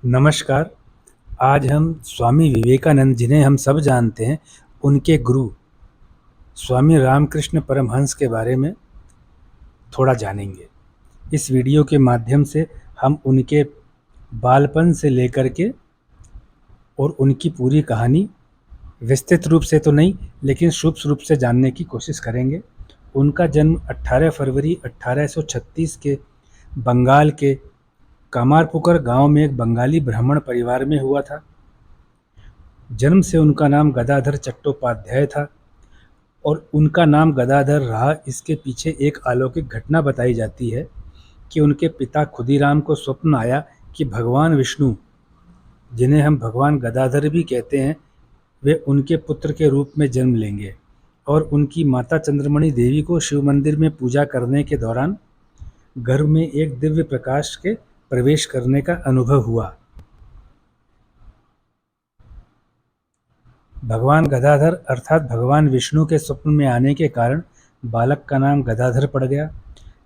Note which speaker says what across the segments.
Speaker 1: नमस्कार। आज हम स्वामी विवेकानंद जिन्हें हम सब जानते हैं, उनके गुरु स्वामी रामकृष्ण परमहंस के बारे में थोड़ा जानेंगे। इस वीडियो के माध्यम से हम उनके बालपन से लेकर के और उनकी पूरी कहानी विस्तृत रूप से तो नहीं, लेकिन सूक्ष्म रूप से जानने की कोशिश करेंगे। उनका जन्म 18 फरवरी 1836 के बंगाल के कामारपुकुर गांव में एक बंगाली ब्राह्मण परिवार में हुआ था। जन्म से उनका नाम गदाधर चट्टोपाध्याय था और उनका नाम गदाधर रहा, इसके पीछे एक अलौकिक घटना बताई जाती है कि उनके पिता खुदीराम को स्वप्न आया कि भगवान विष्णु, जिन्हें हम भगवान गदाधर भी कहते हैं, वे उनके पुत्र के रूप में जन्म लेंगे और उनकी माता चंद्रमणि देवी को शिव मंदिर में पूजा करने के दौरान घर में एक दिव्य प्रकाश के प्रवेश करने का अनुभव हुआ। भगवान गदाधर अर्थात भगवान विष्णु के स्वप्न में आने के कारण बालक का नाम गदाधर पड़ गया।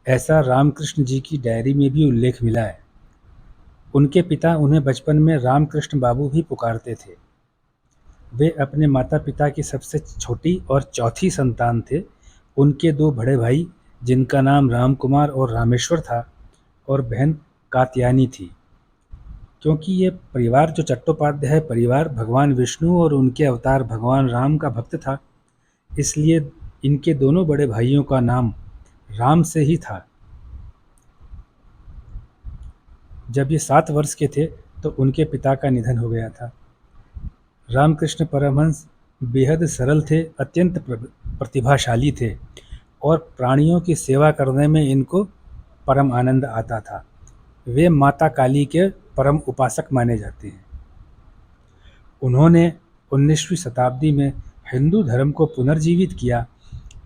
Speaker 1: ऐसा रामकृष्ण जी की डायरी में भी उल्लेख मिला है। उनके पिता उन्हें बचपन में रामकृष्ण बाबू भी पुकारते थे। वे अपने माता पिता की सबसे छोटी और चौथी संतान थे। उनके दो बड़े भाई, जिनका नाम राम कुमार और रामेश्वर था, और बहन कात्यायनी थी। क्योंकि ये परिवार, जो चट्टोपाध्याय परिवार, भगवान विष्णु और उनके अवतार भगवान राम का भक्त था, इसलिए इनके दोनों बड़े भाइयों का नाम राम से ही था। जब ये 7 वर्ष के थे तो उनके पिता का निधन हो गया था। रामकृष्ण परमहंस बेहद सरल थे, अत्यंत प्रतिभाशाली थे और प्राणियों की सेवा करने में इनको परम आनंद आता था। वे माता काली के परम उपासक माने जाते हैं। उन्होंने 19वीं शताब्दी में हिंदू धर्म को पुनर्जीवित किया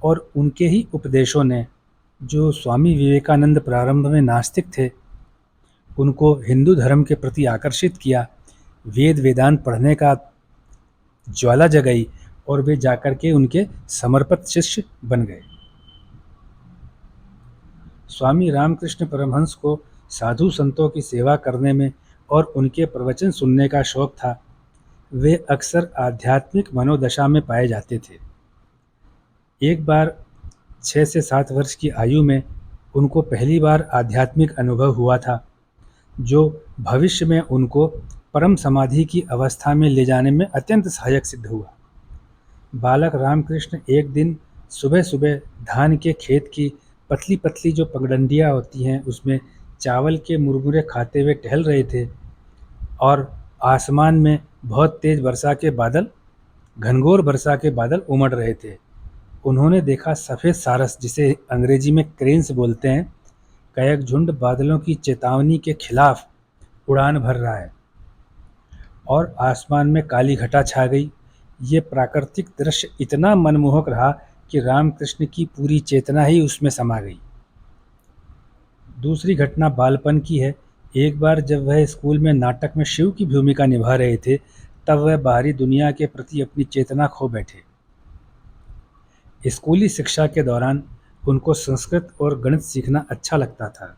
Speaker 1: और उनके ही उपदेशों ने, जो स्वामी विवेकानंद प्रारंभ में नास्तिक थे, उनको हिंदू धर्म के प्रति आकर्षित किया। वेद वेदांत पढ़ने का ज्वाला जगाई और वे जाकर के उनके समर्पित शिष्य बन गए। स्वामी रामकृष्ण परमहंस को साधु संतों की सेवा करने में और उनके प्रवचन सुनने का शौक था। वे अक्सर आध्यात्मिक मनोदशा में पाए जाते थे। एक बार 6 से 7 वर्ष की आयु में उनको पहली बार आध्यात्मिक अनुभव हुआ था, जो भविष्य में उनको परम समाधि की अवस्था में ले जाने में अत्यंत सहायक सिद्ध हुआ। बालक रामकृष्ण एक दिन सुबह सुबह धान के खेत की पतली पतली जो पगडंडियाँ होती हैं, उसमें चावल के मुरमुरे खाते हुए टहल रहे थे और आसमान में बहुत तेज वर्षा के बादल, घनघोर वर्षा के बादल उमड़ रहे थे। उन्होंने देखा सफ़ेद सारस, जिसे अंग्रेजी में क्रेन्स बोलते हैं, का एक झुंड बादलों की चेतावनी के खिलाफ उड़ान भर रहा है और आसमान में काली घटा छा गई। ये प्राकृतिक दृश्य इतना मनमोहक रहा कि रामकृष्ण की पूरी चेतना ही उसमें समा गई। दूसरी घटना बालपन की है। एक बार जब वह स्कूल में नाटक में शिव की भूमिका निभा रहे थे, तब वह बाहरी दुनिया के प्रति अपनी चेतना खो बैठे। स्कूली शिक्षा के दौरान उनको संस्कृत और गणित सीखना अच्छा लगता था।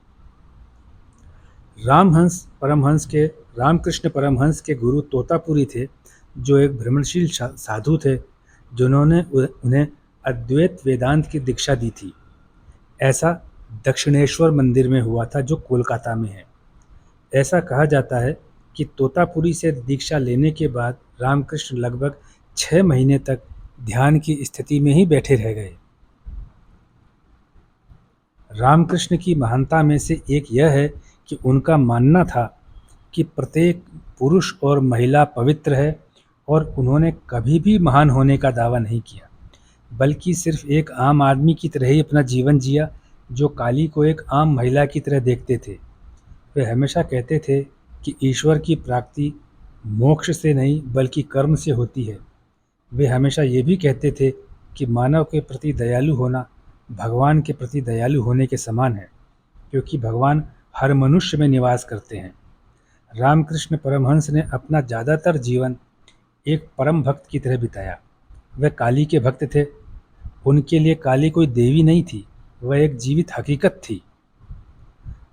Speaker 1: रामकृष्ण परमहंस के गुरु तोतापुरी थे, जो एक भ्रमणशील साधु थे, जिन्होंने उन्हें अद्वैत वेदांत की दीक्षा दी थी। ऐसा दक्षिणेश्वर मंदिर में हुआ था, जो कोलकाता में है। ऐसा कहा जाता है कि तोतापुरी से दीक्षा लेने के बाद रामकृष्ण लगभग 6 महीने तक ध्यान की स्थिति में ही बैठे रह गए। रामकृष्ण की महानता में से एक यह है कि उनका मानना था कि प्रत्येक पुरुष और महिला पवित्र है और उन्होंने कभी भी महान होने का दावा नहीं किया, बल्कि सिर्फ एक आम आदमी की तरह ही अपना जीवन जिया, जो काली को एक आम महिला की तरह देखते थे। वे हमेशा कहते थे कि ईश्वर की प्राप्ति मोक्ष से नहीं बल्कि कर्म से होती है। वे हमेशा ये भी कहते थे कि मानव के प्रति दयालु होना भगवान के प्रति दयालु होने के समान है, क्योंकि भगवान हर मनुष्य में निवास करते हैं। रामकृष्ण परमहंस ने अपना ज़्यादातर जीवन एक परम भक्त की तरह बिताया। वह काली के भक्त थे। उनके लिए काली कोई देवी नहीं थी, वह एक जीवित हकीकत थी।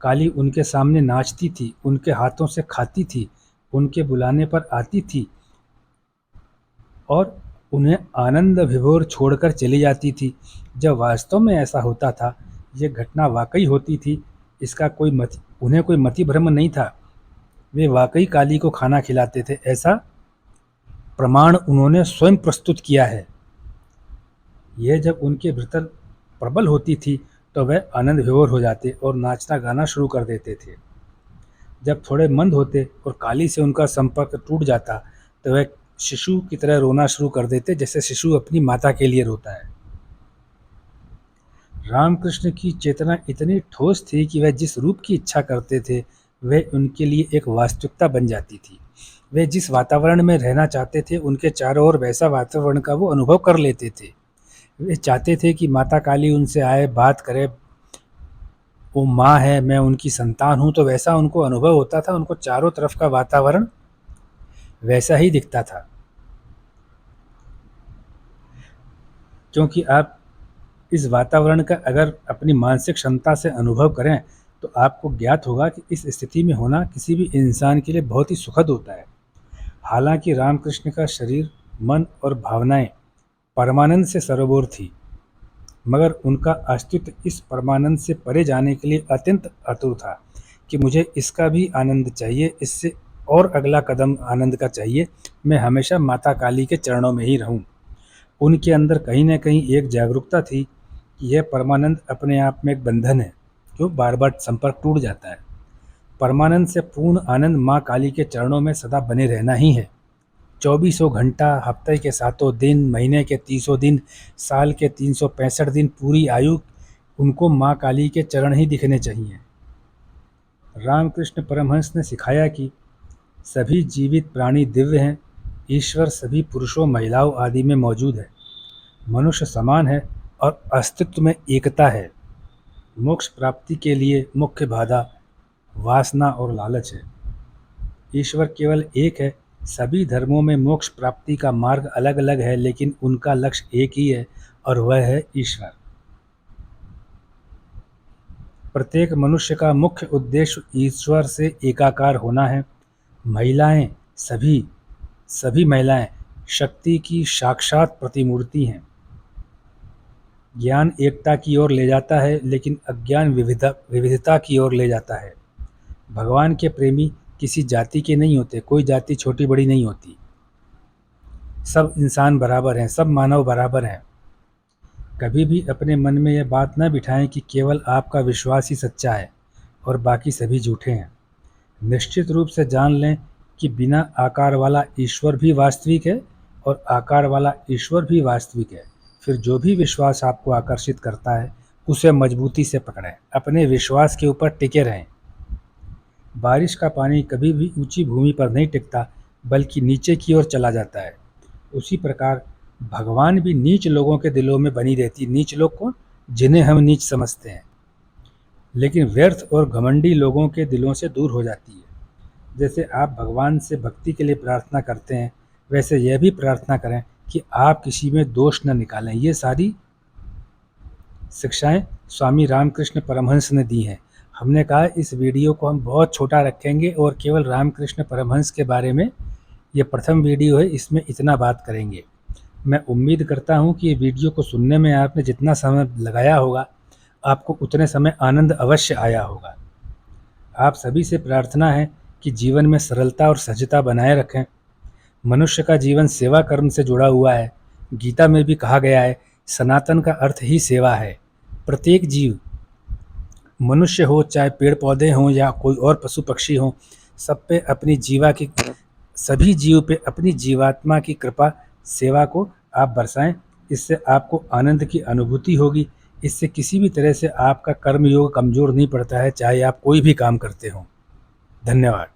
Speaker 1: काली उनके सामने नाचती थी, उनके हाथों से खाती थी उनके बुलाने पर आती थी और उन्हें आनंद विभोर छोड़कर चली जाती थी। जब वास्तव में ऐसा होता था, ये घटना वाकई होती थी, इसका उन्हें कोई मति भ्रम नहीं था। वे वाकई काली को खाना खिलाते थे, ऐसा प्रमाण उन्होंने स्वयं प्रस्तुत किया है। यह जब उनके भीतर प्रबल होती थी तो वह आनंद विभोर हो जाते और नाचना गाना शुरू कर देते थे। जब थोड़े मंद होते और काली से उनका संपर्क टूट जाता तो वह शिशु की तरह रोना शुरू कर देते, जैसे शिशु अपनी माता के लिए रोता है। रामकृष्ण की चेतना इतनी ठोस थी कि वह जिस रूप की इच्छा करते थे वह उनके लिए एक वास्तविकता बन जाती थी। वे जिस वातावरण में रहना चाहते थे उनके चारों ओर वैसा वातावरण का वो अनुभव कर लेते थे। वे चाहते थे कि माता काली उनसे आए, बात करे, वो माँ है, मैं उनकी संतान हूँ, तो वैसा उनको अनुभव होता था। उनको चारों तरफ का वातावरण वैसा ही दिखता था। क्योंकि आप इस वातावरण का अगर अपनी मानसिक क्षमता से अनुभव करें तो आपको ज्ञात होगा कि इस स्थिति में होना किसी भी इंसान के लिए बहुत ही सुखद होता है। हालांकि रामकृष्ण का शरीर, मन और भावनाएं परमानंद से सरोबोर थी, मगर उनका अस्तित्व इस परमानंद से परे जाने के लिए अत्यंत आतुर था कि मुझे इसका भी आनंद चाहिए, इससे और अगला कदम आनंद का चाहिए। मैं हमेशा माता काली के चरणों में ही रहूं। उनके अंदर कहीं न कहीं एक जागरूकता थी कि यह परमानंद अपने आप में एक बंधन है, जो बार-बार संपर्क टूट जाता है। परमानंद से पूर्ण आनंद माँ काली के चरणों में सदा बने रहना ही है। चौबीसों घंटा, हफ्ते के 7 दिन, महीने के 30 दिन, साल के 365 दिन, पूरी आयु उनको माँ काली के चरण ही दिखने चाहिए। रामकृष्ण परमहंस ने सिखाया कि सभी जीवित प्राणी दिव्य हैं। ईश्वर सभी पुरुषों, महिलाओं आदि में मौजूद है। मनुष्य समान है और अस्तित्व में एकता है। मोक्ष प्राप्ति के लिए मुख्य बाधा वासना और लालच है। ईश्वर केवल एक है। सभी धर्मों में मोक्ष प्राप्ति का मार्ग अलग अलग है, लेकिन उनका लक्ष्य एक ही है और वह है ईश्वर। प्रत्येक मनुष्य का मुख्य उद्देश्य ईश्वर से एकाकार होना है। महिलाएं, सभी महिलाएं शक्ति की साक्षात प्रतिमूर्ति हैं। ज्ञान एकता की ओर ले जाता है, लेकिन अज्ञान विविधता की ओर ले जाता है। भगवान के प्रेमी किसी जाति के नहीं होते, कोई जाति छोटी बड़ी नहीं होती। सब इंसान बराबर हैं, सब मानव बराबर हैं। कभी भी अपने मन में यह बात न बिठाएं कि केवल आपका विश्वास ही सच्चा है और बाकी सभी झूठे हैं। निश्चित रूप से जान लें कि बिना आकार वाला ईश्वर भी वास्तविक है और आकार वाला ईश्वर भी वास्तविक है। फिर जो भी विश्वास आपको आकर्षित करता है उसे मजबूती से पकड़ें, अपने विश्वास के ऊपर टिके रहें। बारिश का पानी कभी भी ऊंची भूमि पर नहीं टिकता, बल्कि नीचे की ओर चला जाता है। उसी प्रकार भगवान भी नीच लोगों के दिलों में बनी रहती। नीच लोग कौन? जिन्हें हम नीच समझते हैं, लेकिन व्यर्थ और घमंडी लोगों के दिलों से दूर हो जाती है। जैसे आप भगवान से भक्ति के लिए प्रार्थना करते हैं, वैसे यह भी प्रार्थना करें कि आप किसी में दोष न निकालें। ये सारी शिक्षाएं स्वामी रामकृष्ण परमहंस ने दी हैं। हमने कहा इस वीडियो को हम बहुत छोटा रखेंगे और केवल रामकृष्ण परमहंस के बारे में, ये प्रथम वीडियो है, इसमें इतना बात करेंगे। मैं उम्मीद करता हूँ कि ये वीडियो को सुनने में आपने जितना समय लगाया होगा, आपको उतने समय आनंद अवश्य आया होगा। आप सभी से प्रार्थना है कि जीवन में सरलता और सहजता बनाए रखें। मनुष्य का जीवन सेवा कर्म से जुड़ा हुआ है। गीता में भी कहा गया है, सनातन का अर्थ ही सेवा है। प्रत्येक जीव, मनुष्य हो चाहे पेड़ पौधे हों या कोई और पशु पक्षी हों, सभी जीव पे अपनी जीवात्मा की कृपा सेवा को आप बरसाएं। इससे आपको आनंद की अनुभूति होगी। इससे किसी भी तरह से आपका कर्म योग कमज़ोर नहीं पड़ता है, चाहे आप कोई भी काम करते हों। धन्यवाद।